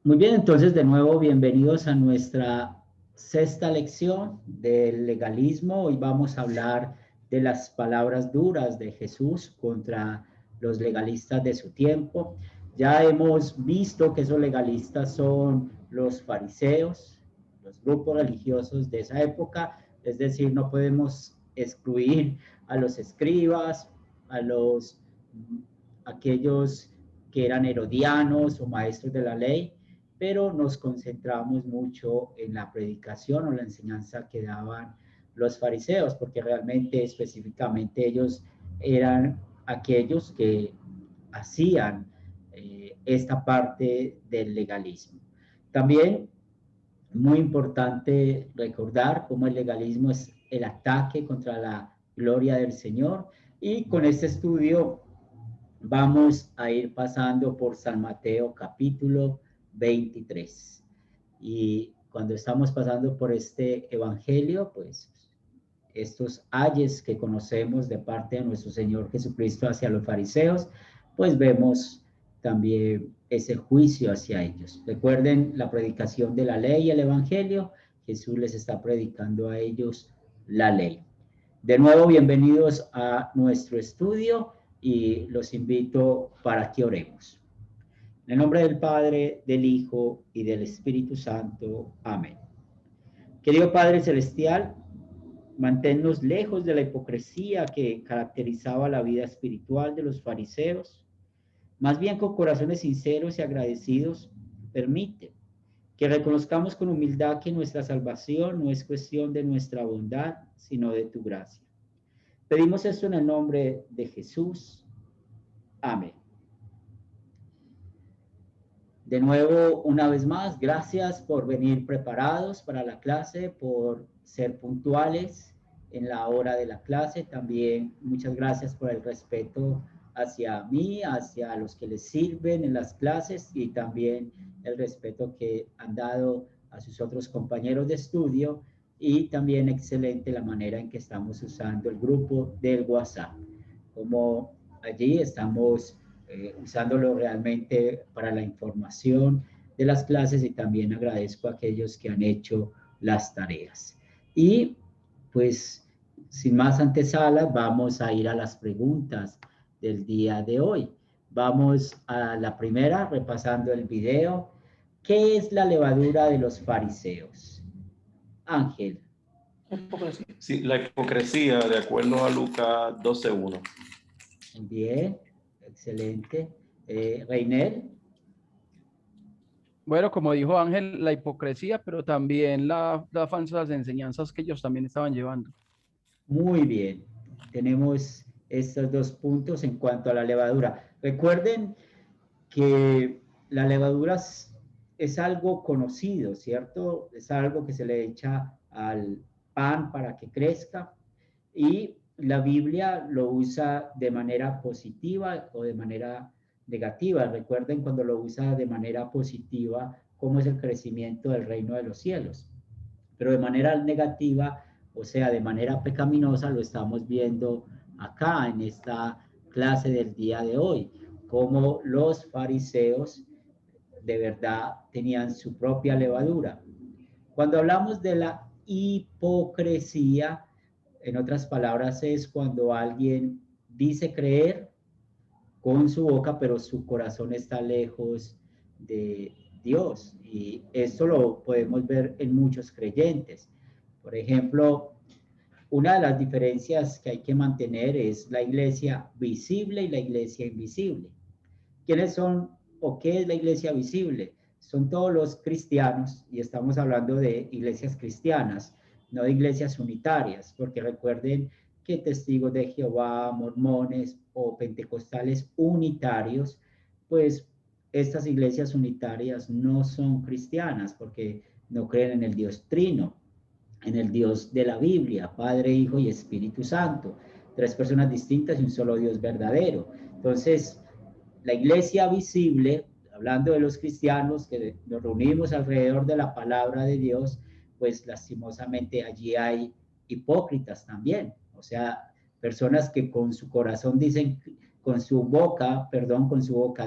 Muy bien, entonces de nuevo bienvenidos a nuestra sexta lección del legalismo. Hoy vamos a hablar de las palabras duras de Jesús contra los legalistas de su tiempo. Ya hemos visto que esos legalistas son los fariseos, los grupos religiosos de esa época, es decir, no podemos excluir a los escribas, a aquellos que eran herodianos o maestros de la ley, pero nos concentramos mucho en la predicación o la enseñanza que daban los fariseos, porque realmente específicamente ellos eran aquellos que hacían esta parte del legalismo. También muy importante recordar cómo el legalismo es el ataque contra la gloria del Señor, y con este estudio vamos a ir pasando por San Mateo capítulo 23. Y cuando estamos pasando por este evangelio, pues estos ayes que conocemos de parte de nuestro Señor Jesucristo hacia los fariseos, pues vemos también ese juicio hacia ellos. Recuerden la predicación de la ley y el evangelio. Jesús les está predicando a ellos la ley. De nuevo, bienvenidos a nuestro estudio y los invito para que oremos. En el nombre del Padre, del Hijo y del Espíritu Santo. Amén. Querido Padre Celestial, manténnos lejos de la hipocresía que caracterizaba la vida espiritual de los fariseos. Más bien con corazones sinceros y agradecidos, permite que reconozcamos con humildad que nuestra salvación no es cuestión de nuestra bondad, sino de tu gracia. Pedimos esto en el nombre de Jesús. Amén. De nuevo, una vez más, gracias por venir preparados para la clase, por ser puntuales en la hora de la clase. También muchas gracias por el respeto hacia mí, hacia los que les sirven en las clases, y también el respeto que han dado a sus otros compañeros de estudio, y también excelente la manera en que estamos usando el grupo del WhatsApp. Como allí estamos usándolo realmente para la información de las clases, y también agradezco a aquellos que han hecho las tareas. Y pues sin más antesala, vamos a ir a las preguntas del día de hoy. Vamos a la primera, repasando el video. ¿Qué es la levadura de los fariseos? Ángel. Sí, la hipocresía, de acuerdo a Lucas 12:1. Bien, excelente. Reiner. Bueno, como dijo Ángel, la hipocresía, pero también las falsas enseñanzas que ellos también estaban llevando. Muy bien, tenemos estos dos puntos en cuanto a la levadura. Recuerden que la levadura es algo conocido, ¿cierto? Es algo que se le echa al pan para que crezca, y la Biblia lo usa de manera positiva o de manera negativa. Recuerden cuando lo usa de manera positiva, cómo es el crecimiento del reino de los cielos, pero de manera negativa, o sea, de manera pecaminosa, lo estamos viendo acá en esta clase del día de hoy, cómo los fariseos de verdad tenían su propia levadura. Cuando hablamos de la hipocresía, en otras palabras, es cuando alguien dice creer con su boca, pero su corazón está lejos de Dios. Y esto lo podemos ver en muchos creyentes. Por ejemplo, una de las diferencias que hay que mantener es la iglesia visible y la iglesia invisible. ¿Quiénes son o qué es la iglesia visible? Son todos los cristianos, y estamos hablando de iglesias cristianas, no de iglesias unitarias, porque recuerden que testigos de Jehová, mormones o pentecostales unitarios, pues estas iglesias unitarias no son cristianas, porque no creen en el Dios Trino, en el Dios de la Biblia, Padre, Hijo y Espíritu Santo, tres personas distintas y un solo Dios verdadero. Entonces, la iglesia visible, hablando de los cristianos que nos reunimos alrededor de la palabra de Dios, pues lastimosamente allí hay hipócritas también, o sea, personas que con su corazón dicen, con su boca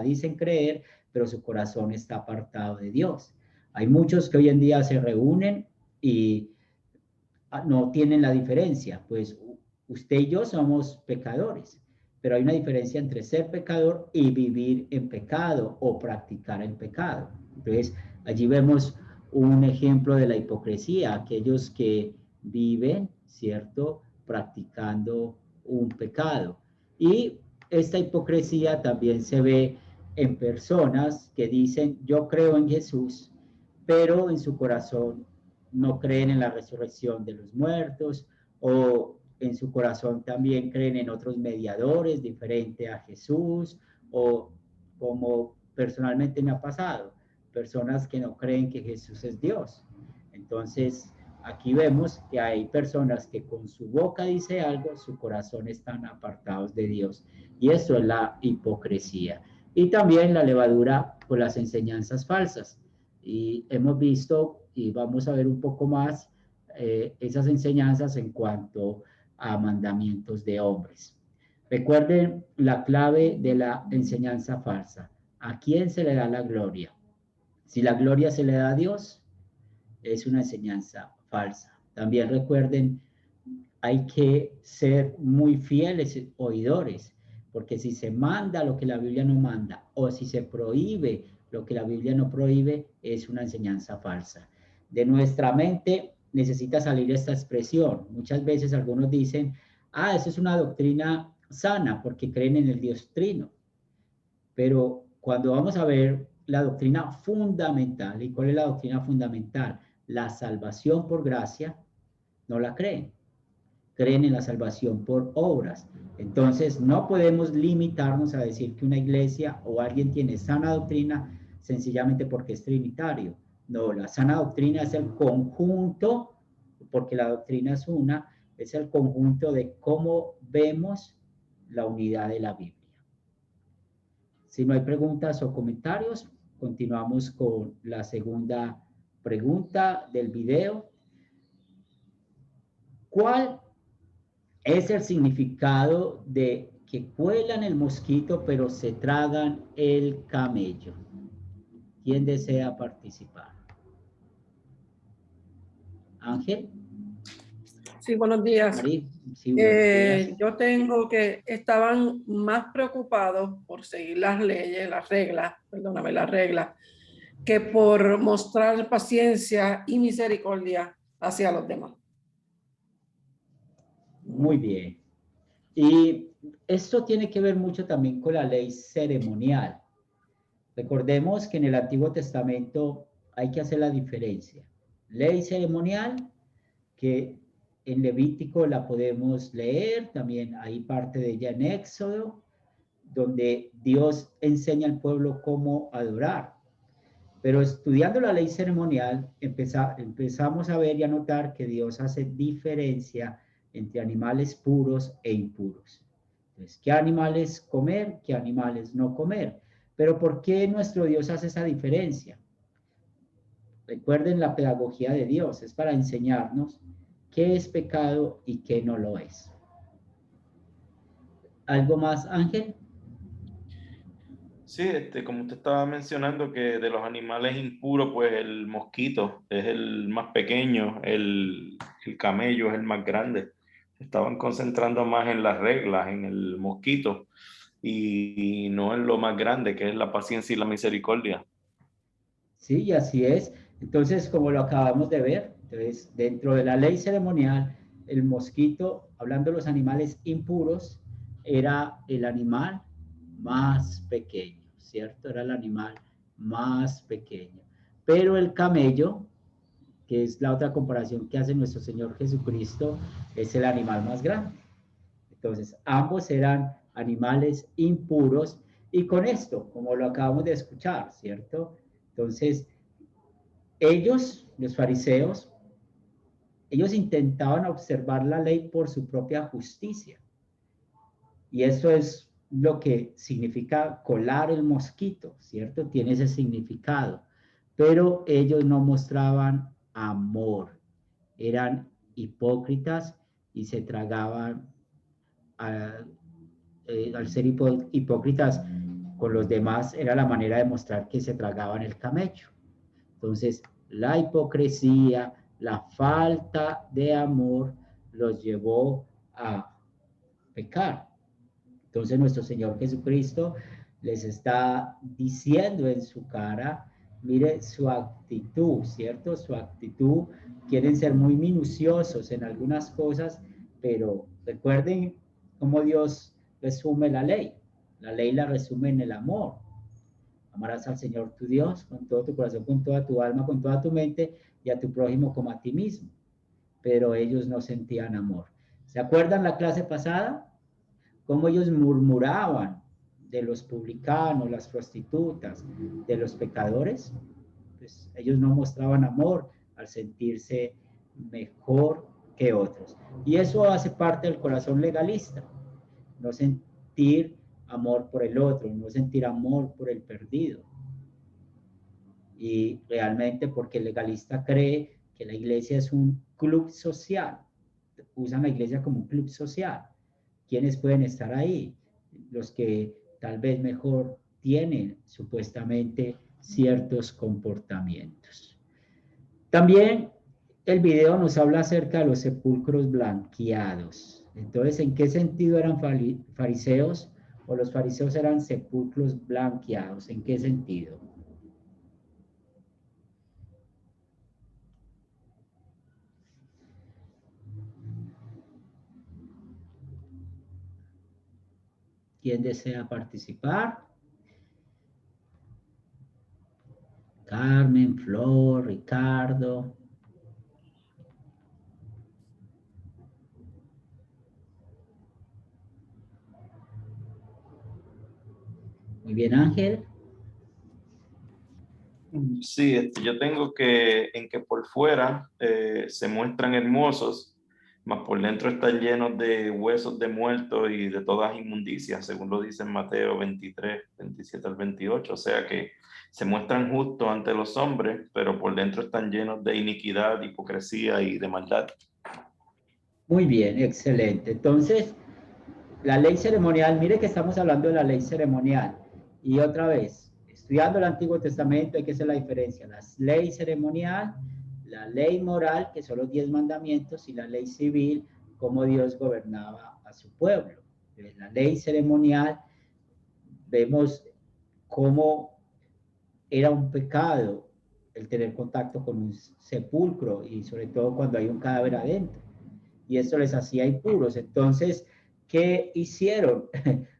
dicen creer, pero su corazón está apartado de Dios. Hay muchos que hoy en día se reúnen y no tienen la diferencia, pues usted y yo somos pecadores, pero hay una diferencia entre ser pecador y vivir en pecado o practicar el pecado. Entonces, allí vemos un ejemplo de la hipocresía, aquellos que viven, ¿cierto?, practicando un pecado. Y esta hipocresía también se ve en personas que dicen, yo creo en Jesús, pero en su corazón no creen en la resurrección de los muertos, o en su corazón también creen en otros mediadores diferente a Jesús, o como personalmente me ha pasado, personas que no creen que Jesús es Dios. Entonces, aquí vemos que hay personas que con su boca dice algo, su corazón están apartados de Dios. Y eso es la hipocresía. Y también la levadura con las enseñanzas falsas. Y hemos visto, y vamos a ver un poco más, esas enseñanzas en cuanto a mandamientos de hombres. Recuerden la clave de la enseñanza falsa. ¿A quién se le da la gloria? Si la gloria se le da a Dios, es una enseñanza falsa. También recuerden, hay que ser muy fieles oidores, porque si se manda lo que la Biblia no manda, o si se prohíbe lo que la Biblia no prohíbe, es una enseñanza falsa. De nuestra mente necesita salir esta expresión. Muchas veces algunos dicen, eso es una doctrina sana, porque creen en el Dios Trino. Pero cuando vamos a ver la doctrina fundamental, ¿y cuál es la doctrina fundamental? La salvación por gracia, no la creen. Creen en la salvación por obras. Entonces, no podemos limitarnos a decir que una iglesia o alguien tiene sana doctrina sencillamente porque es trinitario. No, la sana doctrina es el conjunto, porque la doctrina es una, es el conjunto de cómo vemos la unidad de la Biblia. Si no hay preguntas o comentarios, continuamos con la segunda pregunta del video. ¿Cuál es el significado de que cuelan el mosquito pero se tragan el camello? ¿Quién desea participar? Ángel. Sí, buenos días. Marí, sí, buenos días. Yo tengo que estaban más preocupados por seguir las leyes, las reglas, perdóname, las reglas, que por mostrar paciencia y misericordia hacia los demás. Muy bien. Y esto tiene que ver mucho también con la ley ceremonial. Recordemos que en el Antiguo Testamento hay que hacer la diferencia. Ley ceremonial, que en Levítico la podemos leer, también hay parte de ella en Éxodo, donde Dios enseña al pueblo cómo adorar. Pero estudiando la ley ceremonial, empezamos a ver y a notar que Dios hace diferencia entre animales puros e impuros. Entonces, ¿qué animales comer? ¿Qué animales no comer? Pero ¿por qué nuestro Dios hace esa diferencia? Recuerden la pedagogía de Dios, es para enseñarnos qué es pecado y qué no lo es. ¿Algo más, Ángel? Sí, como usted estaba mencionando que de los animales impuros, pues el mosquito es el más pequeño, el camello es el más grande. Estaban concentrando más en las reglas, en el mosquito, y no en lo más grande, que es la paciencia y la misericordia. Sí, y así es. Entonces, como lo acabamos de ver, entonces, dentro de la ley ceremonial, el mosquito, hablando de los animales impuros, era el animal más pequeño, ¿cierto? Era el animal más pequeño. Pero el camello, que es la otra comparación que hace nuestro Señor Jesucristo, es el animal más grande. Entonces, ambos eran animales impuros y con esto, como lo acabamos de escuchar, ¿cierto? Entonces, ellos, los fariseos, ellos intentaban observar la ley por su propia justicia. Y eso es lo que significa colar el mosquito, ¿cierto? Tiene ese significado. Pero ellos no mostraban amor. Eran hipócritas y se tragaban al ser hipócritas, con los demás era la manera de mostrar que se tragaban el camello. Entonces, la hipocresía, la falta de amor los llevó a pecar. Entonces, nuestro Señor Jesucristo les está diciendo en su cara, mire su actitud, ¿cierto? Su actitud, quieren ser muy minuciosos en algunas cosas, pero recuerden cómo Dios resume la ley. La ley la resume en el amor. Amarás al Señor tu Dios con todo tu corazón, con toda tu alma, con toda tu mente y a tu prójimo como a ti mismo. Pero ellos no sentían amor. ¿Se acuerdan la clase pasada? Cómo ellos murmuraban de los publicanos, las prostitutas, de los pecadores. Pues ellos no mostraban amor al sentirse mejor que otros. Y eso hace parte del corazón legalista. No sentir amor por el otro, no sentir amor por el perdido. Y realmente porque el legalista cree que la iglesia es un club social. Usan la iglesia como un club social. ¿Quiénes pueden estar ahí? Los que tal vez mejor tienen supuestamente ciertos comportamientos. También el video nos habla acerca de los sepulcros blanqueados. Entonces, ¿en qué sentido eran fariseos o los fariseos eran sepulcros blanqueados? ¿En qué sentido? ¿Quién desea participar? Carmen, Flor, Ricardo. Muy bien, Ángel. Sí, yo tengo en que por fuera se muestran hermosos, mas por dentro están llenos de huesos de muertos y de todas inmundicias, según lo dice en Mateo 23, 27 al 28. O sea que se muestran justos ante los hombres, pero por dentro están llenos de iniquidad, hipocresía y de maldad. Muy bien, excelente. Entonces, la ley ceremonial, mire que estamos hablando de la ley ceremonial. Y otra vez, estudiando el Antiguo Testamento hay que hacer la diferencia. La ley ceremonial, la ley moral, que son los 10 mandamientos, y la ley civil, cómo Dios gobernaba a su pueblo. En la ley ceremonial vemos cómo era un pecado el tener contacto con un sepulcro y sobre todo cuando hay un cadáver adentro. Y eso les hacía impuros. Entonces, ¿qué hicieron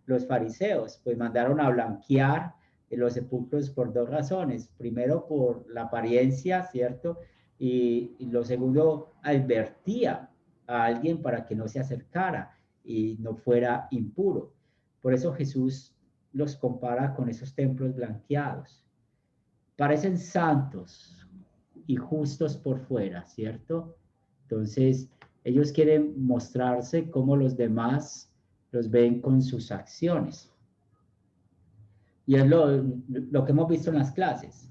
los fariseos? Pues mandaron a blanquear los sepulcros por dos razones. Primero, por la apariencia, ¿cierto? Y lo segundo, advertía a alguien para que no se acercara y no fuera impuro. Por eso Jesús los compara con esos templos blanqueados. Parecen santos y justos por fuera, ¿cierto? Entonces, ellos quieren mostrarse como los demás los ven con sus acciones. Y es lo que hemos visto en las clases.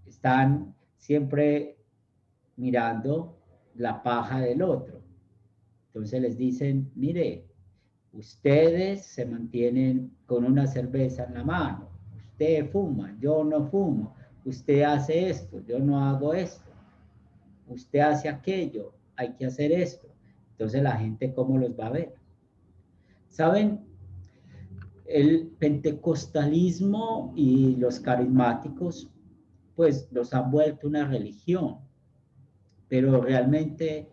Están siempre mirando la paja del otro. Entonces les dicen, mire, ustedes se mantienen con una cerveza en la mano. Usted fuma, yo no fumo. Usted hace esto, yo no hago esto. Usted hace aquello, hay que hacer esto. Entonces la gente, ¿cómo los va a ver? ¿Saben? El pentecostalismo y los carismáticos, pues los han vuelto una religión, pero realmente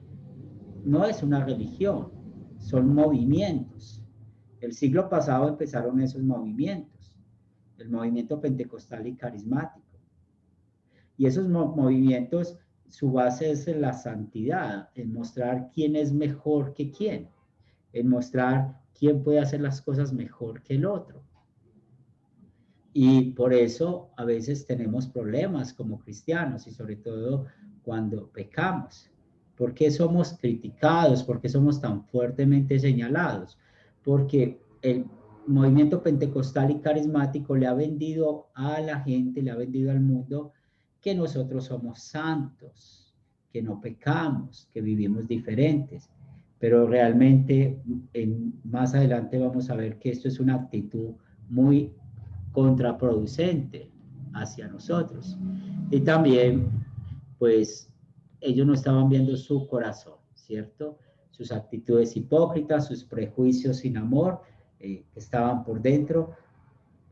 no es una religión, son movimientos. El siglo pasado empezaron esos movimientos, el movimiento pentecostal y carismático. Y esos movimientos, su base es en la santidad, en mostrar quién es mejor que quién, en mostrar quién puede hacer las cosas mejor que el otro. Y por eso a veces tenemos problemas como cristianos y sobre todo cuando pecamos. ¿Por qué somos criticados? ¿Por qué somos tan fuertemente señalados? Porque el movimiento pentecostal y carismático le ha vendido a la gente, le ha vendido al mundo que nosotros somos santos, que no pecamos, que vivimos diferentes. Pero realmente más adelante vamos a ver que esto es una actitud muy contraproducente hacia nosotros. Y también, pues, ellos no estaban viendo su corazón, ¿cierto? Sus actitudes hipócritas, sus prejuicios sin amor, que estaban por dentro,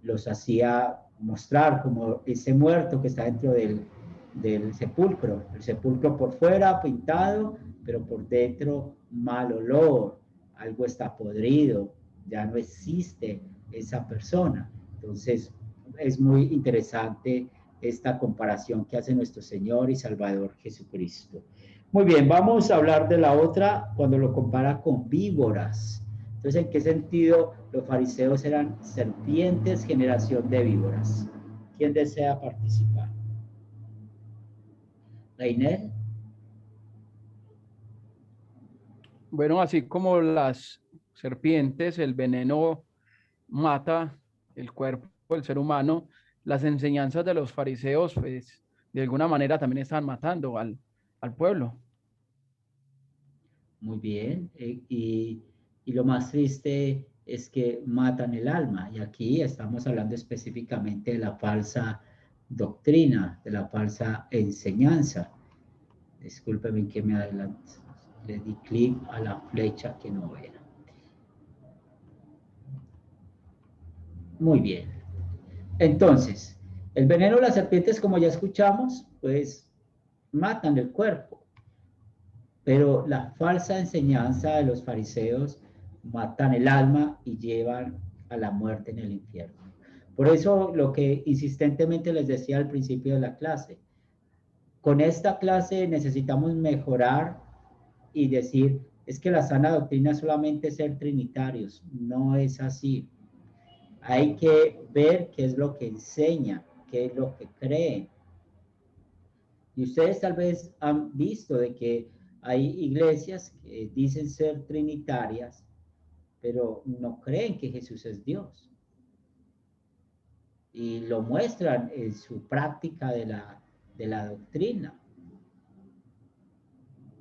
los hacía mostrar como ese muerto que está dentro del sepulcro. El sepulcro por fuera pintado, pero por dentro mal olor, algo está podrido, ya no existe esa persona. Entonces, es muy interesante esta comparación que hace nuestro Señor y Salvador Jesucristo. Muy bien, vamos a hablar de la otra cuando lo compara con víboras. Entonces, ¿en qué sentido los fariseos eran serpientes, generación de víboras? ¿Quién desea participar? ¿Reiner? Bueno, así como las serpientes, el veneno mata el cuerpo del ser humano, las enseñanzas de los fariseos, pues, de alguna manera también están matando al pueblo. Muy bien. Y lo más triste es que matan el alma. Y aquí estamos hablando específicamente de la falsa doctrina, de la falsa enseñanza. Discúlpeme que me adelanto. Le di clic a la flecha que no era. Muy bien. Entonces, el veneno de las serpientes, como ya escuchamos, pues matan el cuerpo. Pero la falsa enseñanza de los fariseos matan el alma y llevan a la muerte en el infierno. Por eso lo que insistentemente les decía al principio de la clase, con esta clase necesitamos mejorar y decir, es que la sana doctrina es solamente ser trinitarios. No es así. Hay que ver qué es lo que enseña, qué es lo que creen. Y ustedes tal vez han visto de que hay iglesias que dicen ser trinitarias, pero no creen que Jesús es Dios. Y lo muestran en su práctica de la doctrina.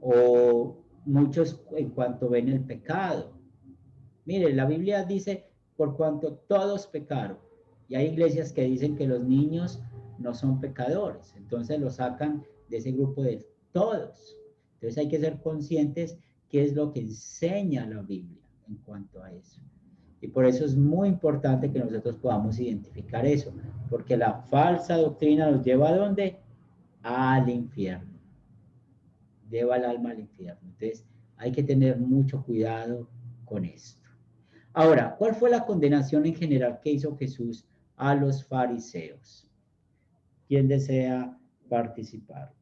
O muchos en cuanto ven el pecado. Mire, la Biblia dice, por cuanto todos pecaron. Y hay iglesias que dicen que los niños no son pecadores. Entonces lo sacan de ese grupo de todos. Entonces hay que ser conscientes qué es lo que enseña la Biblia en cuanto a eso. Y por eso es muy importante que nosotros podamos identificar eso, porque la falsa doctrina nos lleva ¿a dónde? Al infierno. Lleva al alma al infierno. Entonces hay que tener mucho cuidado con esto. Ahora, ¿cuál fue la condenación en general que hizo Jesús a los fariseos? ¿Quién desea participar?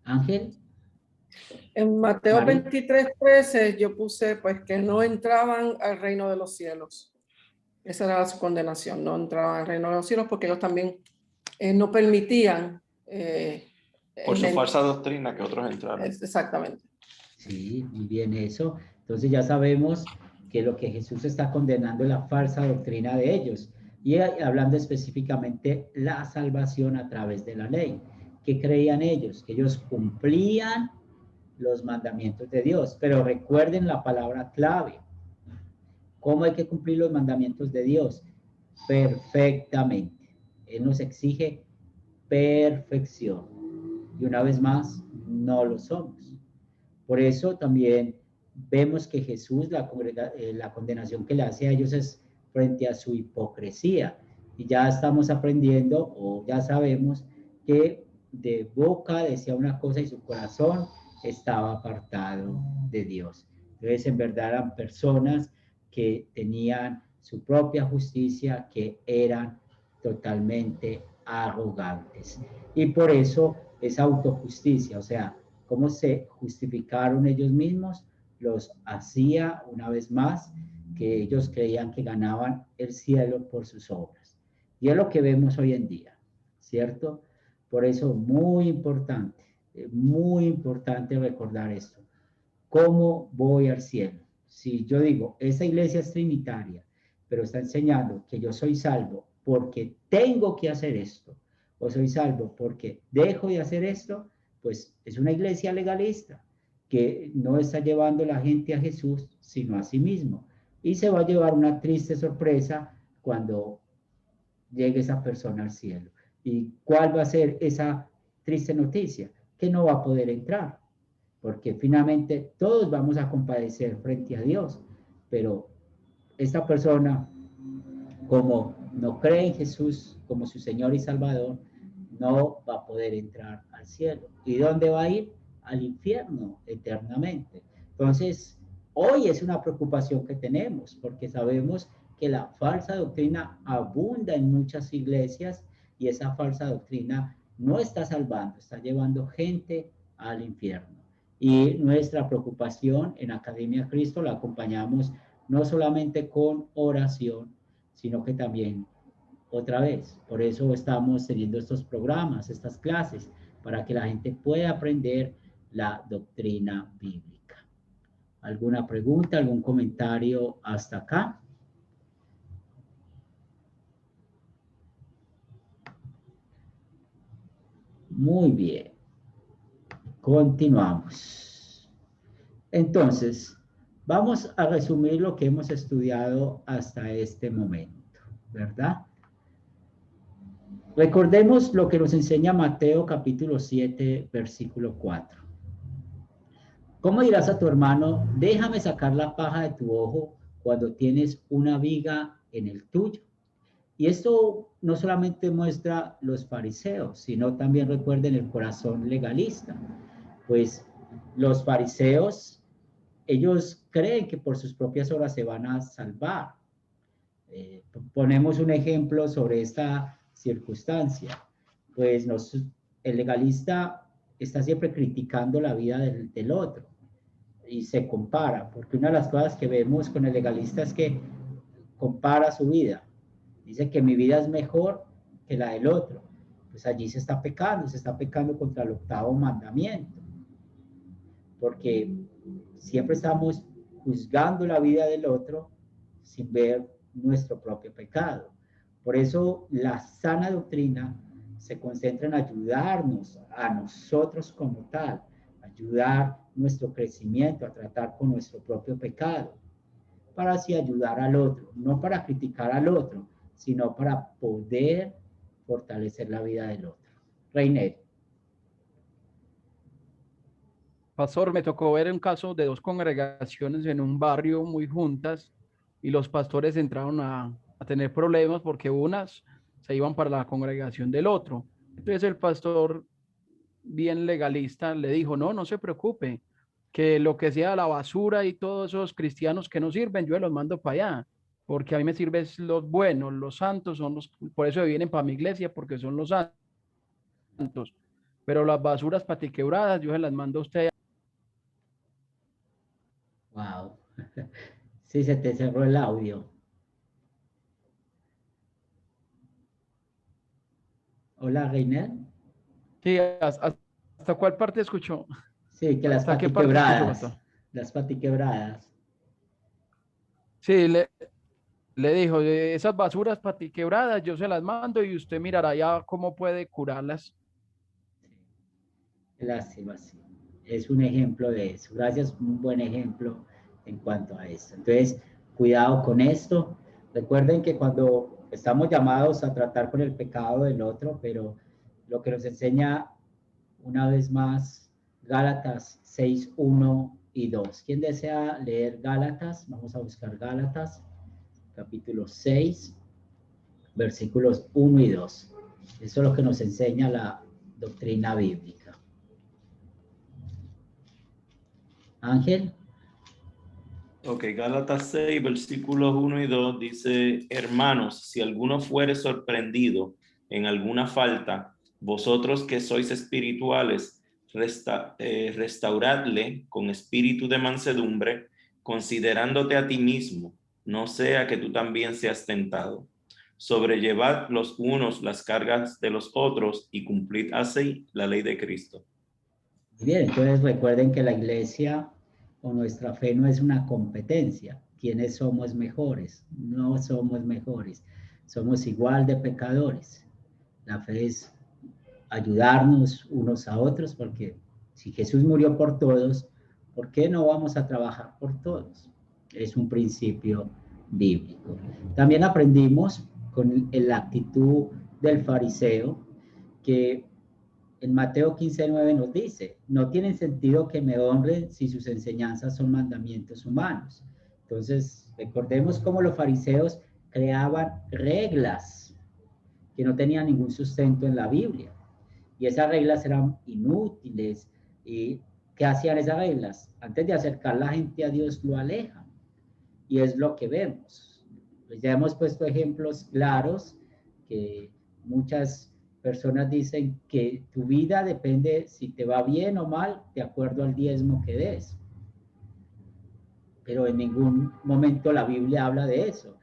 Ángel. En Mateo María. 23:13 yo puse pues que no entraban al reino de los cielos. Esa era su condenación, no entraban al reino de los cielos porque ellos también no permitían. Por su falsa doctrina que otros entraron. Exactamente. Sí, muy bien eso. Entonces ya sabemos que lo que Jesús está condenando es la falsa doctrina de ellos. Y hablando específicamente la salvación a través de la ley. ¿Qué creían ellos? Que ellos cumplían los mandamientos de Dios. Pero recuerden la palabra clave. ¿Cómo hay que cumplir los mandamientos de Dios? Perfectamente. Él nos exige perfección. Y una vez más, no lo somos. Por eso también vemos que Jesús, la condenación que le hace a ellos es frente a su hipocresía. Y ya estamos aprendiendo o ya sabemos que de boca decía una cosa y su corazón estaba apartado de Dios. Entonces, en verdad eran personas que tenían su propia justicia, que eran totalmente arrogantes. Y por eso es autojusticia, o sea, cómo se justificaron ellos mismos, los hacía una vez más que ellos creían que ganaban el cielo por sus obras. Y es lo que vemos hoy en día, ¿cierto? Por eso muy importante recordar esto. ¿Cómo voy al cielo? Si yo digo, esa iglesia es trinitaria, pero está enseñando que yo soy salvo porque tengo que hacer esto, o soy salvo porque dejo de hacer esto, pues es una iglesia legalista. que no está llevando la gente a Jesús, sino a sí mismo. Y se va a llevar una triste sorpresa cuando llegue esa persona al cielo. ¿Y cuál va a ser esa triste noticia? Que no va a poder entrar, porque finalmente todos vamos a compadecer frente a Dios, pero esta persona, como no cree en Jesús como su Señor y Salvador, no va a poder entrar al cielo. ¿Y dónde va a ir? Al infierno eternamente. Entonces, hoy es una preocupación que tenemos, porque sabemos que la falsa doctrina abunda en muchas iglesias y esa falsa doctrina no está salvando, está llevando gente al infierno. Y nuestra preocupación en Academia Cristo la acompañamos no solamente con oración, sino que también otra vez. Por eso estamos teniendo estos programas, estas clases, para que la gente pueda aprender la doctrina bíblica. ¿Alguna pregunta, algún comentario hasta acá? Muy bien. Continuamos. Entonces, vamos a resumir lo que hemos estudiado hasta este momento, ¿verdad? Recordemos lo que nos enseña Mateo capítulo 7, versículo 4. ¿Cómo dirás a tu hermano, déjame sacar la paja de tu ojo cuando tienes una viga en el tuyo? Y esto no solamente muestra los fariseos, sino también recuerden el corazón legalista. Pues los fariseos, ellos creen que por sus propias obras se van a salvar. Ponemos un ejemplo sobre esta circunstancia. Pues el legalista está siempre criticando la vida del otro y se compara, porque una de las cosas que vemos con el legalista es que compara su vida. Dice que mi vida es mejor que la del otro. Pues allí se está pecando contra el octavo mandamiento, porque siempre estamos juzgando la vida del otro sin ver nuestro propio pecado. Por eso la sana doctrina se concentra en ayudarnos a nosotros como tal, ayudar nuestro crecimiento, a tratar con nuestro propio pecado, para así ayudar al otro, no para criticar al otro, sino para poder fortalecer la vida del otro. Reiner. Pastor, me tocó ver un caso de dos congregaciones en un barrio muy juntas y los pastores entraron a tener problemas porque unas se iban para la congregación del otro. Entonces el pastor, bien legalista, le dijo, no, no se preocupe, que lo que sea la basura y todos esos cristianos que no sirven, yo los mando para allá, porque a mí me sirven los buenos, los santos, son los, por eso vienen para mi iglesia, porque son los santos. Pero las basuras patiquebradas, yo se las mando a usted. Wow. Sí, se te cerró el audio. Hola, Reiner. Sí, ¿hasta cuál parte escuchó? Sí, que las ¿Hasta qué parte escuchó, pastor? patiquebradas. Las patiquebradas. Sí, le dijo, esas basuras patiquebradas yo se las mando y usted mirará ya cómo puede curarlas. Qué lástima, sí. Es un ejemplo de eso. Gracias, un buen ejemplo en cuanto a esto. Entonces, cuidado con esto. Recuerden que cuando estamos llamados a tratar con el pecado del otro, pero lo que nos enseña una vez más Gálatas 6, 1 y 2. ¿Quién desea leer Gálatas? Vamos a buscar Gálatas, capítulo 6, versículos 1 y 2. Eso es lo que nos enseña la doctrina bíblica. Ángel. Ok, Gálatas 6, versículos 1 y 2 dice, hermanos, si alguno fuere sorprendido en alguna falta, vosotros que sois espirituales, restauradle con espíritu de mansedumbre, considerándote a ti mismo, no sea que tú también seas tentado. Sobrellevad los unos las cargas de los otros y cumplid así la ley de Cristo. Bien, entonces recuerden que la iglesia o nuestra fe no es una competencia. ¿Quiénes somos mejores? No somos mejores. Somos igual de pecadores. La fe es ayudarnos unos a otros porque si Jesús murió por todos, ¿Por qué no vamos a trabajar por todos? Es un principio bíblico. También aprendimos con la actitud del fariseo que en Mateo 15:9 nos dice, no tiene sentido que me honren si sus enseñanzas son mandamientos humanos. Entonces, recordemos cómo los fariseos creaban reglas que no tenían ningún sustento en la Biblia. Y esas reglas eran inútiles. ¿Y qué hacían esas reglas? Antes de acercar la gente a Dios, lo alejan. Y es lo que vemos. Pues ya hemos puesto ejemplos claros que muchas personas dicen que tu vida depende si te va bien o mal de acuerdo al diezmo que des. Pero en ningún momento la Biblia habla de eso.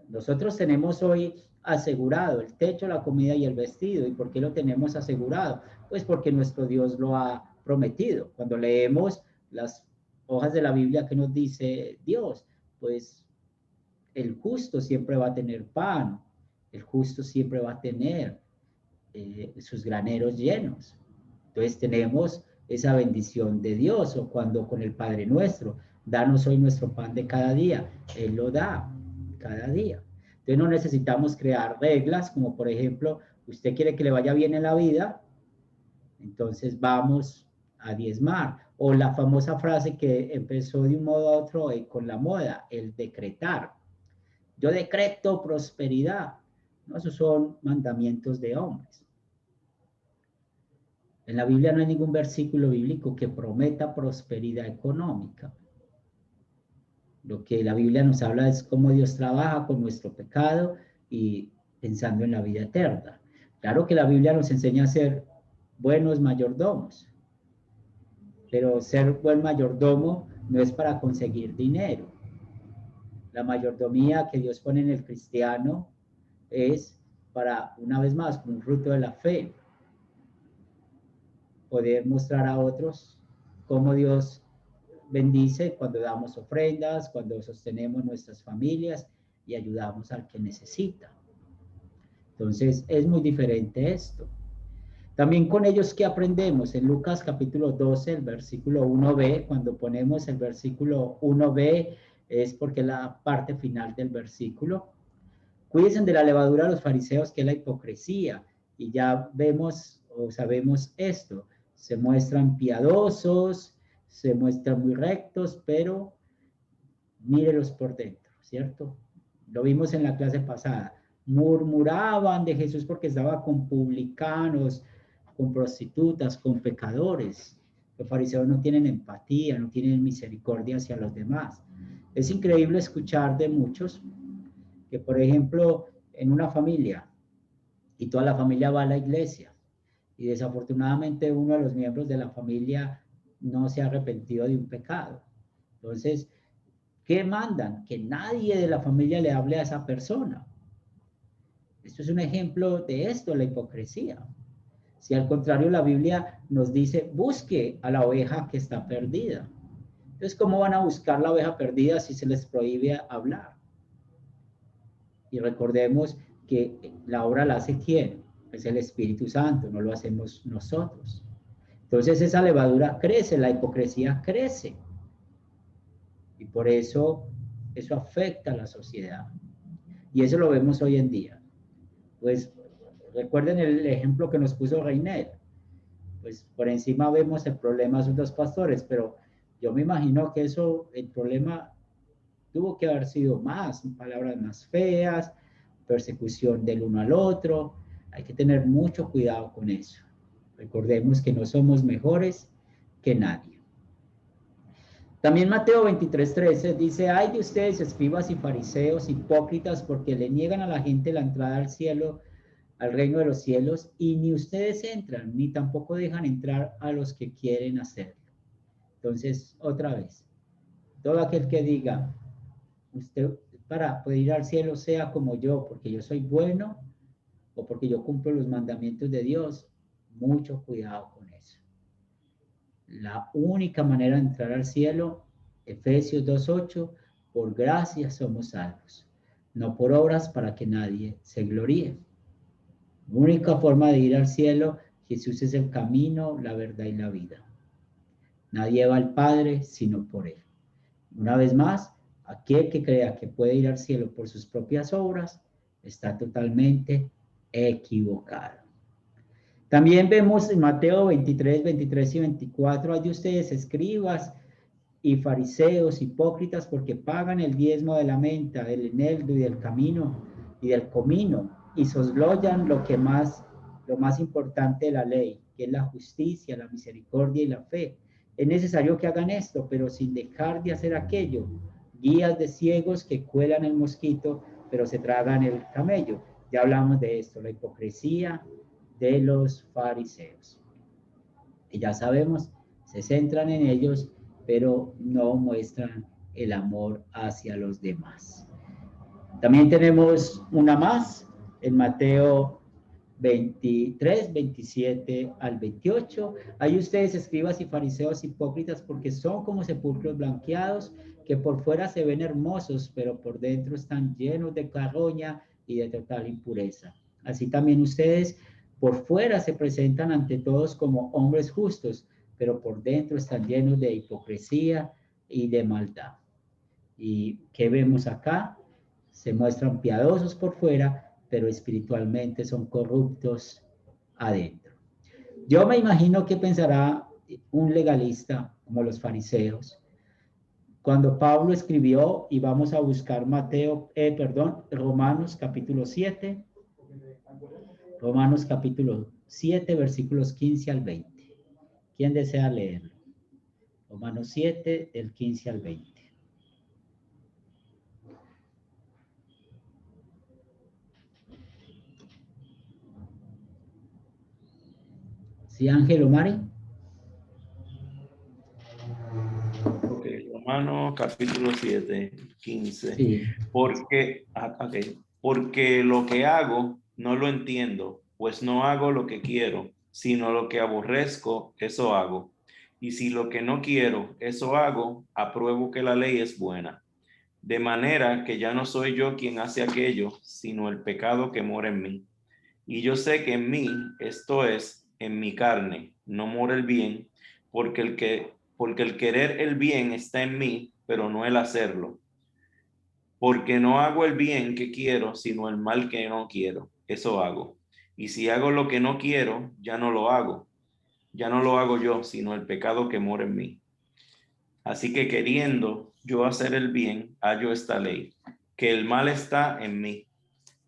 Nosotros tenemos hoy asegurado el techo, la comida y el vestido. ¿Y por qué lo tenemos asegurado? Pues porque nuestro Dios lo ha prometido. Cuando leemos las hojas de la Biblia que nos dice Dios, pues el justo siempre va a tener pan, el justo siempre va a tener sus graneros llenos. Entonces tenemos esa bendición de Dios, o cuando con el Padre Nuestro, danos hoy nuestro pan de cada día, Él lo da cada día. Entonces no necesitamos crear reglas, como por ejemplo, usted quiere que le vaya bien en la vida, entonces vamos a diezmar. O la famosa frase que empezó de un modo a otro con la moda, el decretar. Yo decreto prosperidad. ¿No? Esos son mandamientos de hombres. En la Biblia no hay ningún versículo bíblico que prometa prosperidad económica. Lo que la Biblia nos habla es cómo Dios trabaja con nuestro pecado y pensando en la vida eterna. Claro que la Biblia nos enseña a ser buenos mayordomos, pero ser buen mayordomo no es para conseguir dinero. La mayordomía que Dios pone en el cristiano es para, una vez más, como un fruto de la fe, poder mostrar a otros cómo Dios bendice cuando damos ofrendas, cuando sostenemos nuestras familias y ayudamos al que necesita. Entonces, es muy diferente esto. También con ellos, ¿qué aprendemos? En Lucas capítulo 12, el versículo 1b, cuando ponemos el versículo 1b, es porque es la parte final del versículo. Cuídense de la levadura de los fariseos, que es la hipocresía. Y ya vemos o sabemos esto. Se muestran piadosos, se muestran muy rectos, pero mírelos por dentro, ¿cierto? Lo vimos en la clase pasada. Murmuraban de Jesús porque estaba con publicanos, con prostitutas, con pecadores. Los fariseos no tienen empatía, no tienen misericordia hacia los demás. Es increíble escuchar de muchos que, por ejemplo, en una familia, y toda la familia va a la iglesia, y desafortunadamente uno de los miembros de la familia no se ha arrepentido de un pecado. Entonces, ¿qué mandan? Que nadie de la familia le hable a esa persona. Esto es un ejemplo de esto, la hipocresía. Si al contrario la Biblia nos dice, busque a la oveja que está perdida. Entonces, ¿cómo van a buscar la oveja perdida si se les prohíbe hablar? Y recordemos que la obra la hace ¿quién? Es el Espíritu Santo, no lo hacemos nosotros. Entonces esa levadura crece, la hipocresía crece. Y por eso afecta a la sociedad. Y eso lo vemos hoy en día. Pues recuerden el ejemplo que nos puso Reiner. Pues por encima vemos el problema de sus dos pastores, pero yo me imagino que el problema tuvo que haber sido más, palabras más feas, persecución del uno al otro. Hay que tener mucho cuidado con eso. Recordemos que no somos mejores que nadie. También Mateo 23:13 dice, ay de ustedes, escribas y fariseos, hipócritas, porque le niegan a la gente la entrada al cielo, al reino de los cielos, y ni ustedes entran, ni tampoco dejan entrar a los que quieren hacerlo. Entonces, otra vez, todo aquel que diga, usted para poder ir al cielo sea como yo, porque yo soy bueno o porque yo cumplo los mandamientos de Dios, mucho cuidado con eso. La única manera de entrar al cielo, Efesios 2:8, por gracia somos salvos, no por obras para que nadie se gloríe. La única forma de ir al cielo, Jesús es el camino, la verdad y la vida. Nadie va al Padre sino por él. Una vez más, aquel que crea que puede ir al cielo por sus propias obras está totalmente equivocado. También vemos en Mateo 23, 23 y 24, hay de ustedes escribas y fariseos, hipócritas, porque pagan el diezmo de la menta, del eneldo y del camino y del comino, y sosloyan lo más importante de la ley, que es la justicia, la misericordia y la fe. Es necesario que hagan esto, pero sin dejar de hacer aquello. Guías de ciegos que cuelan el mosquito, pero se tragan el camello. Ya hablamos de esto, la hipocresía de los fariseos. Y ya sabemos, se centran en ellos, pero no muestran el amor hacia los demás. También tenemos una más en Mateo 23, 27 al 28. Hay ustedes, escribas y fariseos hipócritas, porque son como sepulcros blanqueados, que por fuera se ven hermosos, pero por dentro están llenos de carroña y de total impureza. Así también ustedes por fuera se presentan ante todos como hombres justos, pero por dentro están llenos de hipocresía y de maldad. ¿Y qué vemos acá? Se muestran piadosos por fuera, pero espiritualmente son corruptos adentro. Yo me imagino que pensará un legalista como los fariseos. Cuando Pablo escribió, y vamos a buscar Romanos capítulo 7, Romanos capítulo 7, versículos 15 al 20. ¿Quién desea leerlo? Romanos 7, del 15 al 20. ¿Sí, Ángel o Mari? Ok, Romanos capítulo 7, 15. Sí. Porque lo que hago no lo entiendo, pues no hago lo que quiero, sino lo que aborrezco, eso hago. Y si lo que no quiero, eso hago, apruebo que la ley es buena. De manera que ya no soy yo quien hace aquello, sino el pecado que mora en mí. Y yo sé que en mí, esto es, en mi carne, no mora el bien, porque el querer el bien está en mí, pero no el hacerlo. Porque no hago el bien que quiero, sino el mal que no quiero. Eso hago. Y si hago lo que no quiero, ya no lo hago. Ya no lo hago yo, sino el pecado que mora en mí. Así que queriendo yo hacer el bien, hallo esta ley, que el mal está en mí.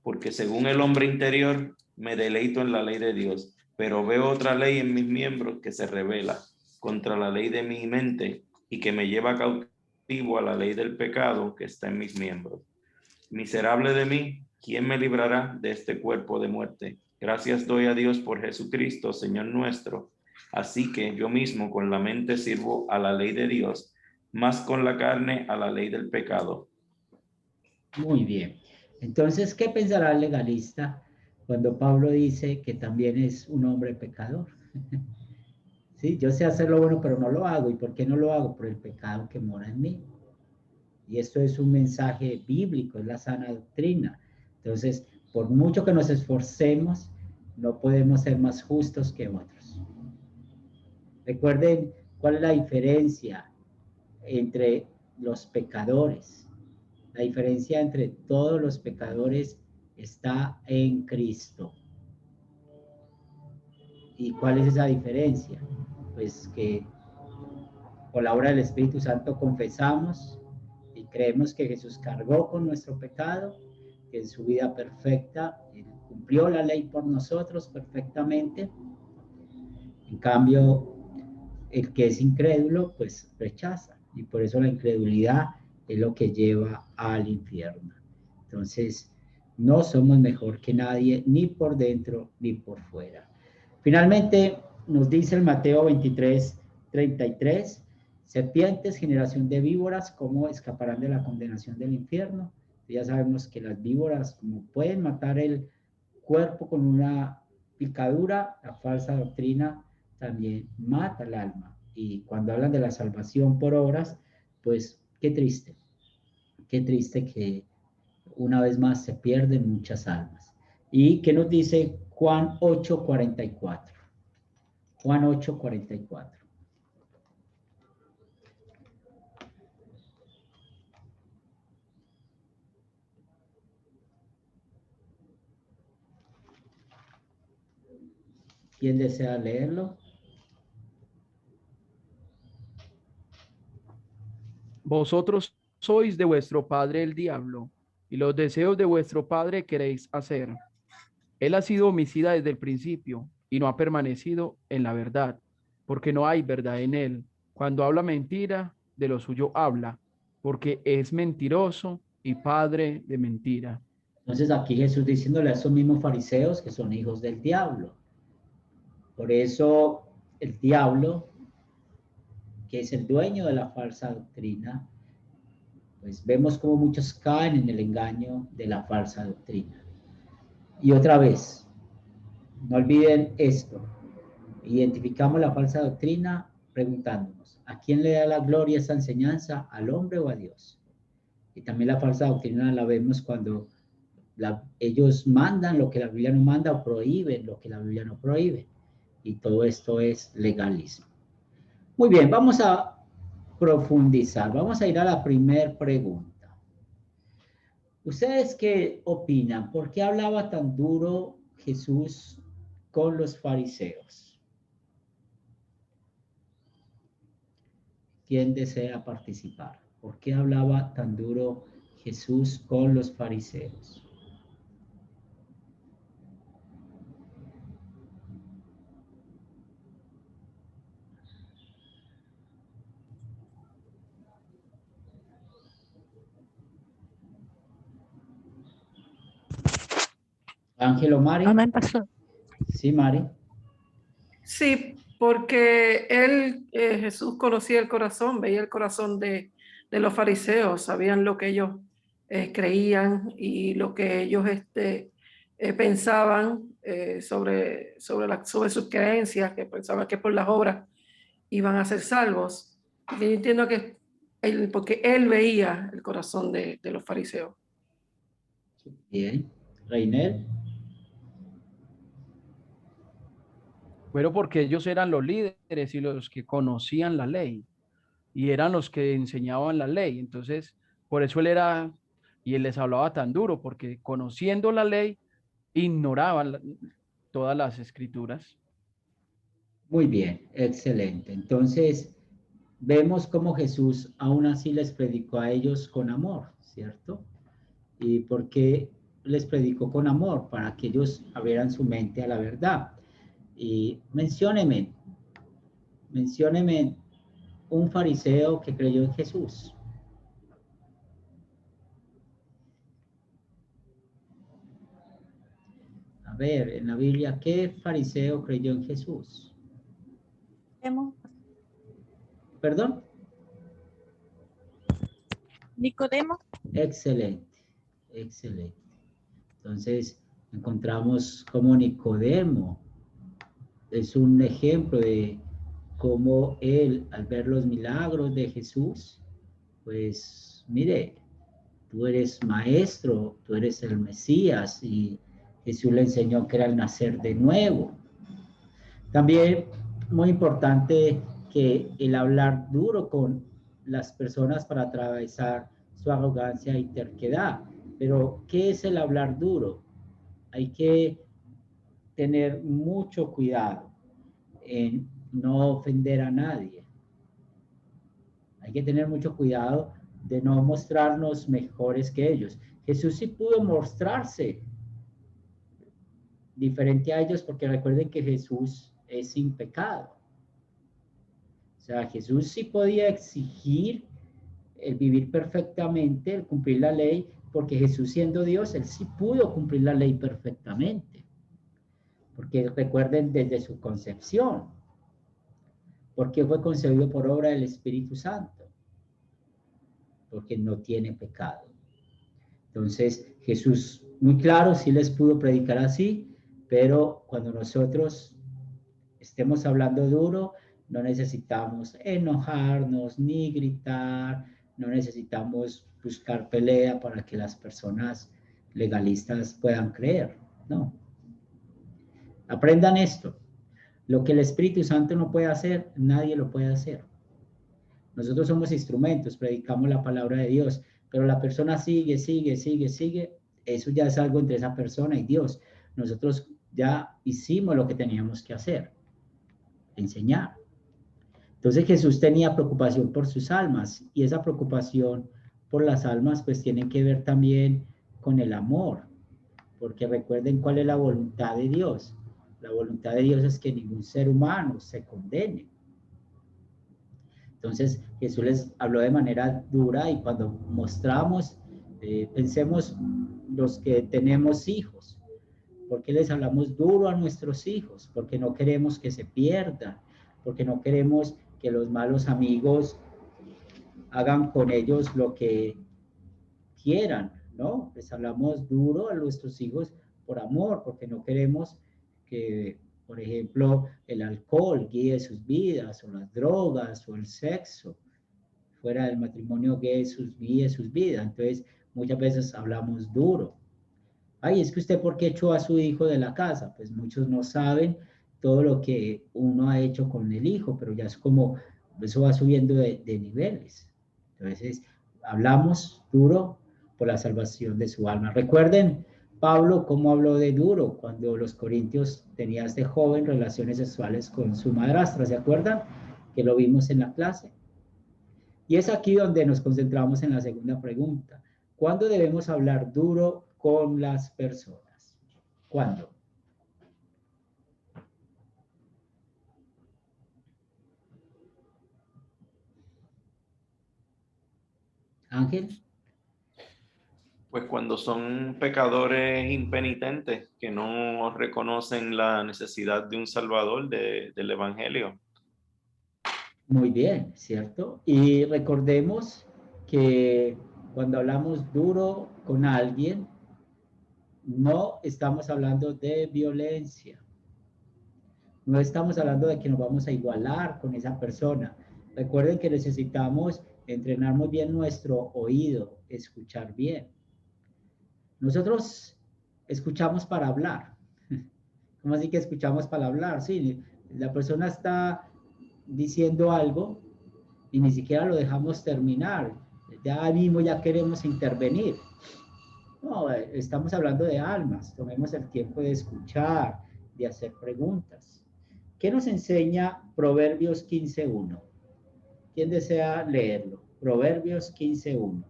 Porque según el hombre interior, me deleito en la ley de Dios, pero veo otra ley en mis miembros que se rebela contra la ley de mi mente y que me lleva cautivo a la ley del pecado que está en mis miembros. Miserable de mí, ¿quién me librará de este cuerpo de muerte? Gracias doy a Dios por Jesucristo, Señor nuestro. Así que yo mismo con la mente sirvo a la ley de Dios, más con la carne a la ley del pecado. Muy bien. Entonces, ¿qué pensará el legalista cuando Pablo dice que también es un hombre pecador? Sí, yo sé hacer lo bueno, pero no lo hago. ¿Y por qué no lo hago? Por el pecado que mora en mí. Y esto es un mensaje bíblico, es la sana doctrina. Entonces, por mucho que nos esforcemos, no podemos ser más justos que otros. Recuerden cuál es la diferencia entre los pecadores. La diferencia entre todos los pecadores está en Cristo. ¿Y cuál es esa diferencia? Pues que por la obra del Espíritu Santo confesamos y creemos que Jesús cargó con nuestro pecado, que en su vida perfecta Él cumplió la ley por nosotros perfectamente. En cambio, el que es incrédulo, pues rechaza. Y por eso la incredulidad es lo que lleva al infierno. Entonces, no somos mejor que nadie, ni por dentro ni por fuera. Finalmente, nos dice el Mateo 23, 33, serpientes, generación de víboras, ¿cómo escaparán de la condenación del infierno? Ya sabemos que las víboras, como pueden matar el cuerpo con una picadura, la falsa doctrina también mata el alma. Y cuando hablan de la salvación por obras, pues qué triste que una vez más se pierden muchas almas. ¿Y qué nos dice Juan 8:44? Juan 8:44. ¿Quién desea leerlo? Vosotros sois de vuestro padre el diablo, y los deseos de vuestro padre queréis hacer. Él ha sido homicida desde el principio y no ha permanecido en la verdad, porque no hay verdad en él. Cuando habla mentira, de lo suyo habla, porque es mentiroso y padre de mentira. Entonces aquí Jesús diciéndole a esos mismos fariseos que son hijos del diablo. Por eso el diablo, que es el dueño de la falsa doctrina, pues vemos como muchos caen en el engaño de la falsa doctrina. Y otra vez, no olviden esto, identificamos la falsa doctrina preguntándonos, ¿a quién le da la gloria esa enseñanza? ¿Al hombre o a Dios? Y también la falsa doctrina la vemos cuando ellos mandan lo que la Biblia no manda o prohíben lo que la Biblia no prohíbe. Y todo esto es legalismo. Muy bien, vamos a profundizar. Vamos a ir a la primera pregunta. ¿Ustedes qué opinan? ¿Por qué hablaba tan duro Jesús con los fariseos? ¿Quién desea participar? ¿Por qué hablaba tan duro Jesús con los fariseos? Ángelo, Mari. Amén, pastor. Sí, Mari. Sí, porque él, Jesús conocía el corazón, veía el corazón de los fariseos, sabían lo que ellos creían y lo que ellos pensaban sobre sus creencias, que pensaban que por las obras iban a ser salvos. Y yo entiendo que porque él veía el corazón de los fariseos. Bien. Reinel. Bueno, porque ellos eran los líderes y los que conocían la ley y eran los que enseñaban la ley. Entonces, por eso él era y él les hablaba tan duro, porque conociendo la ley, ignoraban todas las escrituras. Muy bien, excelente. Entonces, vemos cómo Jesús aún así les predicó a ellos con amor, ¿cierto? ¿Y por qué les predicó con amor? Para que ellos abrieran su mente a la verdad. Y mencióneme un fariseo que creyó en Jesús. A ver, en la Biblia, ¿qué fariseo creyó en Jesús? ¿Perdón? Nicodemo. Excelente, excelente. Entonces, encontramos como Nicodemo es un ejemplo de cómo él, al ver los milagros de Jesús, pues, mire, tú eres maestro, tú eres el Mesías, y Jesús le enseñó que era el nacer de nuevo. También, muy importante que el hablar duro con las personas para atravesar su arrogancia y terquedad. Pero, ¿qué es el hablar duro? Hay que tener mucho cuidado en no ofender a nadie. Hay que tener mucho cuidado de no mostrarnos mejores que ellos. Jesús sí pudo mostrarse diferente a ellos, porque recuerden que Jesús es sin pecado. O sea, Jesús sí podía exigir el vivir perfectamente, el cumplir la ley, porque Jesús siendo Dios, él sí pudo cumplir la ley perfectamente. Porque recuerden desde su concepción, porque fue concebido por obra del Espíritu Santo, porque no tiene pecado. Entonces, Jesús, muy claro, sí les pudo predicar así, pero cuando nosotros estemos hablando duro, no necesitamos enojarnos ni gritar, no necesitamos buscar pelea para que las personas legalistas puedan creer, no. Aprendan esto. Lo que el Espíritu Santo no puede hacer, nadie lo puede hacer. Nosotros somos instrumentos, predicamos la palabra de Dios, pero la persona sigue. Eso ya es algo entre esa persona y Dios. Nosotros ya hicimos lo que teníamos que hacer, enseñar. Entonces Jesús tenía preocupación por sus almas y esa preocupación por las almas pues tiene que ver también con el amor, porque recuerden cuál es la voluntad de Dios. La voluntad de Dios es que ningún ser humano se condene. Entonces Jesús les habló de manera dura y cuando mostramos, pensemos los que tenemos hijos, ¿por qué les hablamos duro a nuestros hijos? Porque no queremos que se pierdan, porque no queremos que los malos amigos hagan con ellos lo que quieran, ¿no? Les hablamos duro a nuestros hijos por amor, porque no queremos que, por ejemplo, el alcohol guíe sus vidas, o las drogas, o el sexo, fuera del matrimonio guíe sus vidas. Entonces, muchas veces hablamos duro. Ay, es que usted, ¿por qué echó a su hijo de la casa? Pues muchos no saben todo lo que uno ha hecho con el hijo, pero ya es como, eso va subiendo de niveles. Entonces, hablamos duro por la salvación de su alma. Recuerden, Pablo, cómo habló de duro cuando los corintios tenían de joven relaciones sexuales con su madrastra, ¿se acuerdan? Que lo vimos en la clase. Y es aquí donde nos concentramos en la segunda pregunta. ¿Cuándo debemos hablar duro con las personas? ¿Cuándo? Ángel. Pues cuando son pecadores impenitentes que no reconocen la necesidad de un Salvador del Evangelio. Muy bien, ¿cierto? Y recordemos que cuando hablamos duro con alguien, no estamos hablando de violencia. No estamos hablando de que nos vamos a igualar con esa persona. Recuerden que necesitamos entrenar muy bien nuestro oído, escuchar bien. Nosotros escuchamos para hablar. ¿Cómo así que escuchamos para hablar? Sí, la persona está diciendo algo y ni siquiera lo dejamos terminar. Ya mismo ya queremos intervenir. No, estamos hablando de almas. Tomemos el tiempo de escuchar, de hacer preguntas. ¿Qué nos enseña Proverbios 15:1? ¿Quién desea leerlo? Proverbios 15:1.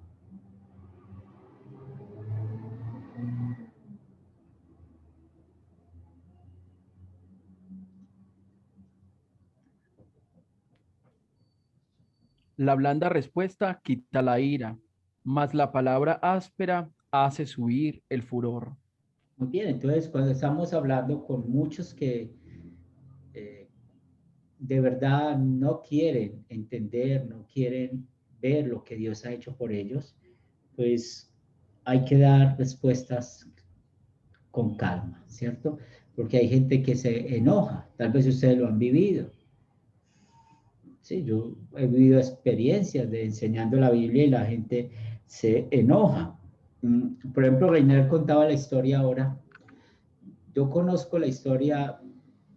La blanda respuesta quita la ira, mas la palabra áspera hace subir el furor. Muy bien, entonces cuando estamos hablando con muchos que de verdad no quieren entender, no quieren ver lo que Dios ha hecho por ellos, pues hay que dar respuestas con calma, ¿cierto? Porque hay gente que se enoja, tal vez ustedes lo han vivido. Sí, yo he vivido experiencias de enseñando la Biblia y la gente se enoja. Por ejemplo, Reiner contaba la historia ahora. Yo conozco la historia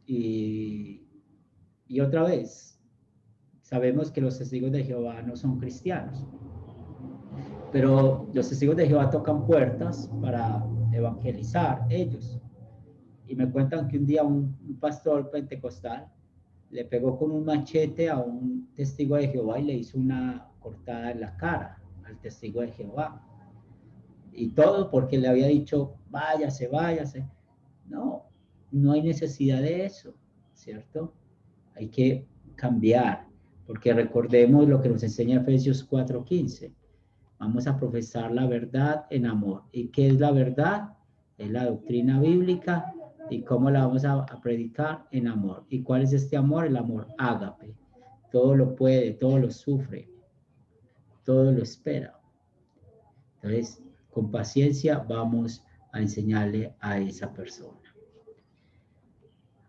y otra vez, sabemos que los testigos de Jehová no son cristianos, pero los testigos de Jehová tocan puertas para evangelizar ellos. Y me cuentan que un día un pastor pentecostal le pegó con un machete a un testigo de Jehová y le hizo una cortada en la cara al testigo de Jehová. Y todo porque le había dicho, váyase, váyase. No, no hay necesidad de eso, ¿cierto? Hay que cambiar, porque recordemos lo que nos enseña Efesios 4:15. Vamos a profesar la verdad en amor. ¿Y qué es la verdad? Es la doctrina bíblica. ¿Y cómo la vamos a predicar? En amor. ¿Y cuál es este amor? El amor ágape. Todo lo puede, todo lo sufre, todo lo espera. Entonces, con paciencia vamos a enseñarle a esa persona.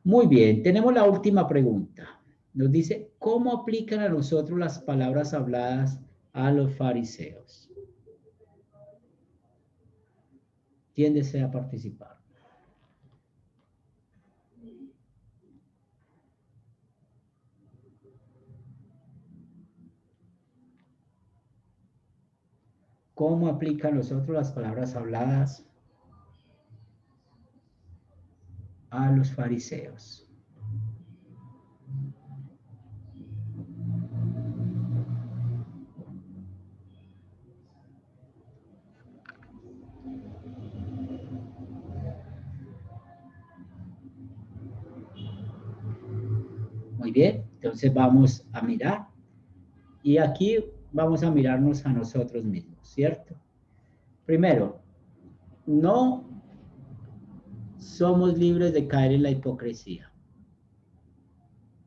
Muy bien, tenemos la última pregunta. Nos dice, ¿cómo aplican a nosotros las palabras habladas a los fariseos? ¿Quién desea participar? ¿Cómo aplican a nosotros las palabras habladas a los fariseos. Muy bien, entonces vamos a mirar. Y aquí vamos a mirarnos a nosotros mismos, ¿cierto? Primero, no somos libres de caer en la hipocresía.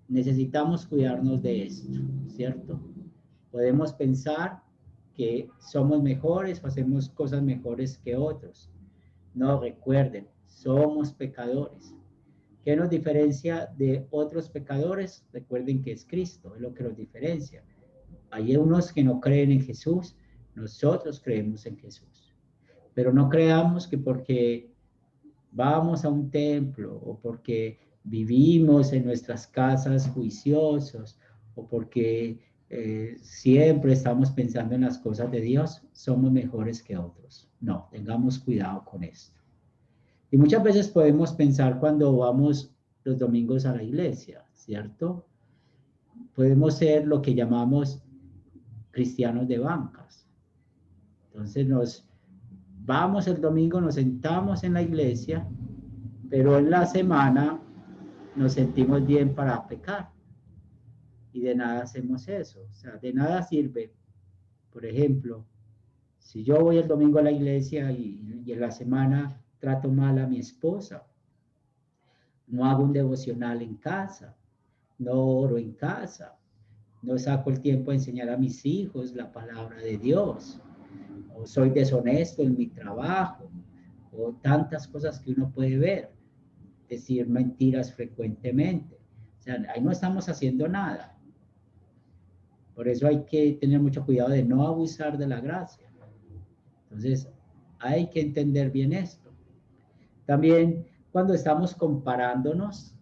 Necesitamos cuidarnos de esto, ¿cierto? Podemos pensar que somos mejores o hacemos cosas mejores que otros. No, recuerden, somos pecadores. ¿Qué nos diferencia de otros pecadores? Recuerden que es Cristo, es lo que nos diferencia. Hay unos que no creen en Jesús, nosotros creemos en Jesús. Pero no creamos que porque vamos a un templo o porque vivimos en nuestras casas juiciosos o porque siempre estamos pensando en las cosas de Dios, somos mejores que otros. No, tengamos cuidado con esto. Y muchas veces podemos pensar cuando vamos los domingos a la iglesia, ¿cierto? Podemos ser lo que llamamos cristianos de bancas. Entonces nos vamos el domingo, nos sentamos en la iglesia, pero en la semana nos sentimos bien para pecar. Y de nada hacemos eso. O sea, de nada sirve. Por ejemplo, si yo voy el domingo a la iglesia y en la semana trato mal a mi esposa, no hago un devocional en casa, no oro en casa, no saco el tiempo de enseñar a mis hijos la palabra de Dios, o soy deshonesto en mi trabajo, o tantas cosas que uno puede ver, decir mentiras frecuentemente. O sea, ahí no estamos haciendo nada. Por eso hay que tener mucho cuidado de no abusar de la gracia. Entonces, hay que entender bien esto. También cuando estamos comparándonos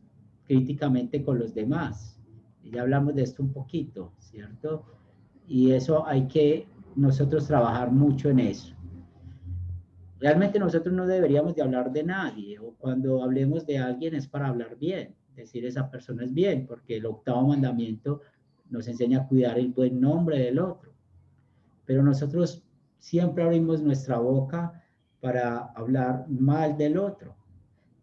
críticamente con los demás. Ya hablamos de esto un poquito, ¿cierto? Y eso hay que nosotros trabajar mucho en eso. Realmente nosotros no deberíamos de hablar de nadie, o cuando hablemos de alguien es para hablar bien, decir esa persona es bien, porque el octavo mandamiento nos enseña a cuidar el buen nombre del otro. Pero nosotros siempre abrimos nuestra boca para hablar mal del otro,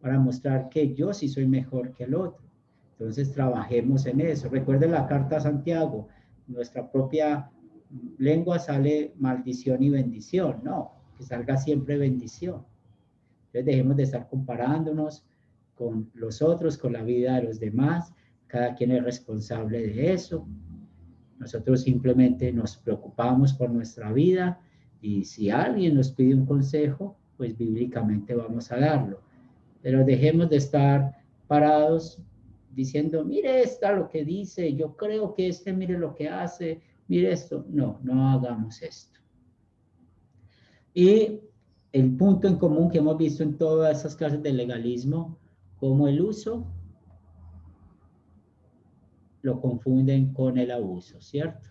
para mostrar que yo sí soy mejor que el otro. Entonces trabajemos en eso. Recuerden la carta a Santiago, nuestra propia lengua sale maldición y bendición, no, que salga siempre bendición. Entonces dejemos de estar comparándonos con los otros, con la vida de los demás, cada quien es responsable de eso. Nosotros simplemente nos preocupamos por nuestra vida y si alguien nos pide un consejo, pues bíblicamente vamos a darlo. Pero dejemos de estar parados diciendo, mire esta lo que dice, yo creo que mire lo que hace, mire esto. No, no hagamos esto. Y el punto en común que hemos visto en todas esas clases de legalismo, como el uso, lo confunden con el abuso, ¿cierto?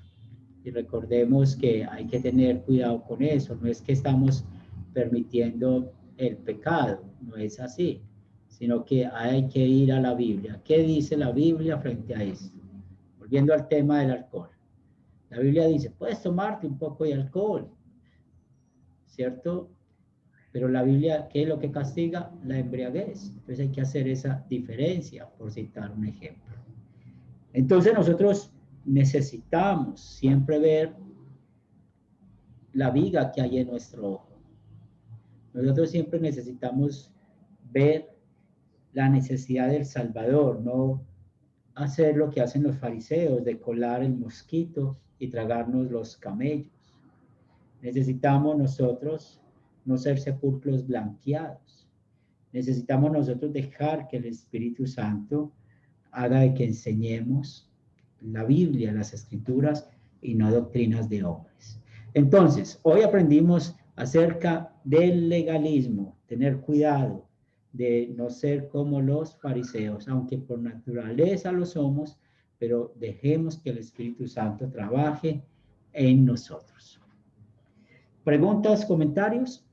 Y recordemos que hay que tener cuidado con eso, no es que estamos permitiendo el pecado, no es así, sino que hay que ir a la Biblia. ¿Qué dice la Biblia frente a esto? Volviendo al tema del alcohol. La Biblia dice, puedes tomarte un poco de alcohol, ¿cierto? Pero la Biblia, ¿qué es lo que castiga? La embriaguez. Entonces hay que hacer esa diferencia, por citar un ejemplo. Entonces nosotros necesitamos siempre ver la viga que hay en nuestro ojo. Nosotros siempre necesitamos ver la necesidad del Salvador, no hacer lo que hacen los fariseos, de colar el mosquito y tragarnos los camellos. Necesitamos nosotros no ser sepulcros blanqueados. Necesitamos nosotros dejar que el Espíritu Santo haga de que enseñemos la Biblia, las Escrituras y no doctrinas de hombres. Entonces, hoy aprendimos acerca del legalismo, tener cuidado de no ser como los fariseos, aunque por naturaleza lo somos, pero dejemos que el Espíritu Santo trabaje en nosotros. ¿Preguntas, comentarios?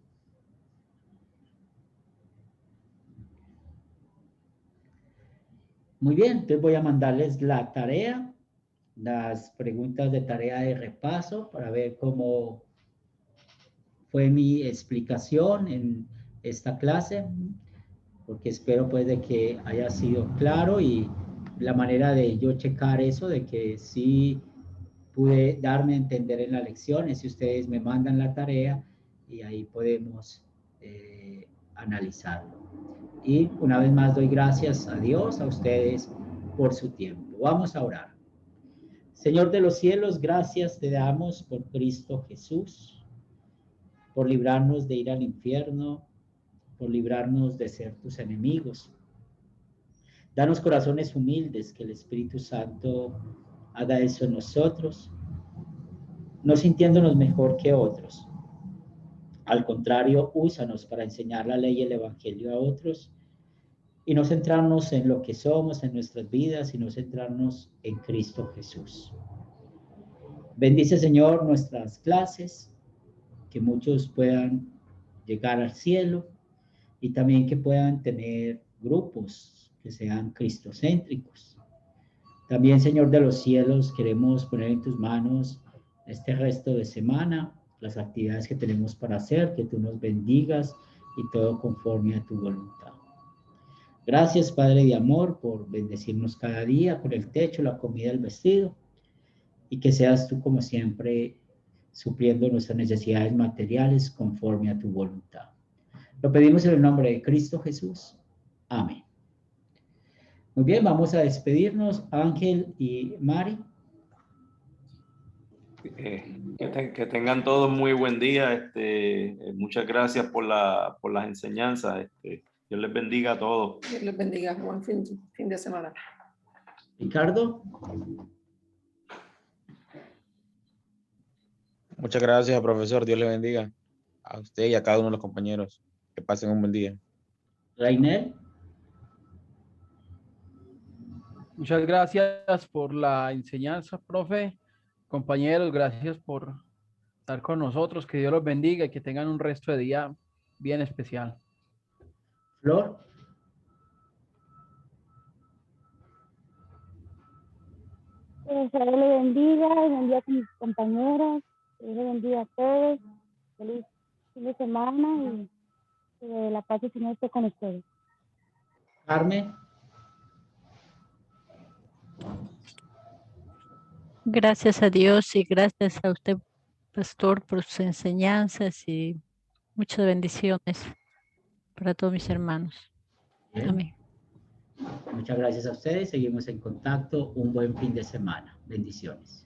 Muy bien, entonces voy a mandarles la tarea, las preguntas de tarea de repaso para ver cómo fue mi explicación en esta clase, porque espero pues de que haya sido claro y la manera de yo checar eso, de que sí pude darme a entender en la lección, es si ustedes me mandan la tarea y ahí podemos analizarlo. Y una vez más doy gracias a Dios, a ustedes por su tiempo. Vamos a orar. Señor de los cielos, gracias te damos por Cristo Jesús, por librarnos de ir al infierno, por librarnos de ser tus enemigos. Danos corazones humildes, que el Espíritu Santo haga eso en nosotros, no sintiéndonos mejor que otros. Al contrario, úsanos para enseñar la ley y el Evangelio a otros y no centrarnos en lo que somos, en nuestras vidas, sino centrarnos en Cristo Jesús. Bendice, Señor, nuestras clases, que muchos puedan llegar al cielo y también que puedan tener grupos que sean cristocéntricos. También, Señor de los cielos, queremos poner en tus manos este resto de semana, las actividades que tenemos para hacer, que tú nos bendigas y todo conforme a tu voluntad. Gracias, Padre de amor, por bendecirnos cada día con el techo, la comida, el vestido, y que seas tú, como siempre, supliendo nuestras necesidades materiales conforme a tu voluntad. Lo pedimos en el nombre de Cristo Jesús. Amén. Muy bien, vamos a despedirnos, Ángel y Mari. Que tengan todos muy buen día. Muchas gracias por las enseñanzas. Dios les bendiga a todos. Dios les bendiga. Buen fin de semana. Ricardo. Muchas gracias, profesor. Dios le bendiga a usted y a cada uno de los compañeros. Que pasen un buen día. Rainer. Muchas gracias por la enseñanza, profe. Compañeros, gracias por estar con nosotros. Que Dios los bendiga y que tengan un resto de día bien especial. Flor. Dios le bendiga a mis compañeros, Dios le bendiga a todos. Feliz fin de semana y que la paz del Señor esté con ustedes. Carmen. Gracias a Dios y gracias a usted, pastor, por sus enseñanzas y muchas bendiciones para todos mis hermanos. Bien. Amén. Muchas gracias a ustedes. Seguimos en contacto. Un buen fin de semana. Bendiciones.